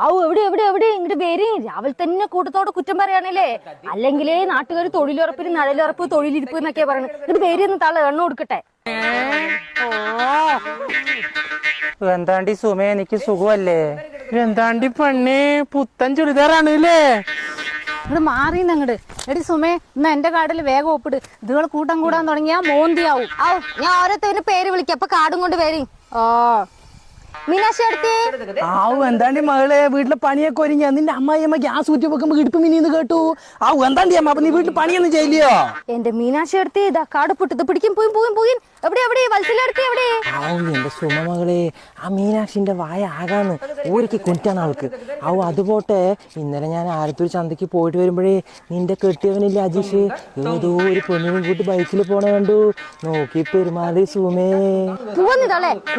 ആവു എവിടെ എവിടെ എവിടെ ഇങ്ങോട്ട് പേര് രാവിലെ തന്നെ കൂട്ടത്തോടെ കുറ്റം പറയാനല്ലേ? അല്ലെങ്കിലേ നാട്ടുകാർ തൊഴിലുറപ്പിന് നഴലുറപ്പ് തൊഴിലിരിപ്പ് എന്നൊക്കെ പറയുന്നത്. ഇങ്ങോട്ട് പേര് ഒന്ന് തള്ള എണ്ണ കൊടുക്കട്ടെ. എന്താണ്ടി സുമേ, എനിക്ക് സുഖമല്ലേ? എന്താണ്ടി പെണ്ണേ, പുത്തൻ ചുരിദാറാണ് അല്ലേ? ഇങ്ങോട്ട് മാറിന്ന് അങ്ങോട്ട്. എടി സുമേ, ഇന്ന് എന്റെ കാർഡിൽ വേഗം ഒപ്പിട്. ഇതുകൾ കൂട്ടം കൂടാൻ തുടങ്ങിയാ മോന്തിയാവും. ആവും ഞാൻ ഓരോരുത്തരുടെ പേര് വിളിക്കാം. അപ്പൊ കാർഡും കൊണ്ട് പേര്. ഓ മീനാക്ഷി എടുത്തേ. ആവു എന്താണ്ടി മകളെ, വീട്ടിലെ പണിയൊക്കെ ഒരുങ്ങിയ നിന്റെ അമ്മായിയമ്മ ഗ്യാസ് ഊറ്റി വെക്കുമ്പോ ഇടുപ്പ് മിനിന്ന് കേട്ടു. ആവു എന്താണ്ടി അമ്മ, അപ്പൊ നീ വീട്ടിൽ പണിയൊന്നും ചെയ്യില്ലയോ? എന്റെ മീനാക്ഷി എടുത്തേ, ഇതാ കാർഡ് പൊട്ടത് പിടിക്കും. പോയി പോയി പോയി. എവിടെ എവിടെ വത്സലെടുത്തേ എവിടെ? ആവു എന്റെ സുമ മകളെ, ആ മീനാക്ഷിന്റെ വായ ആകാന്ന് ഊരിക്ക് കൊറ്റാണ് അവൾക്ക്. ആവു അതുപോട്ടെ, ഇന്നലെ ഞാൻ ആലത്തൂർ ചന്തക്ക് പോയിട്ട് വരുമ്പോഴേ നിന്റെ കെട്ടിയവനില്ല അജീഷ്, ഏതോ ഒരു പെണ്ണിനും കൂട്ടി ബൈക്കിൽ പോണ കണ്ടു. നോക്കി പെരുമാറി സുമേ. പോന്നിതല്ലേ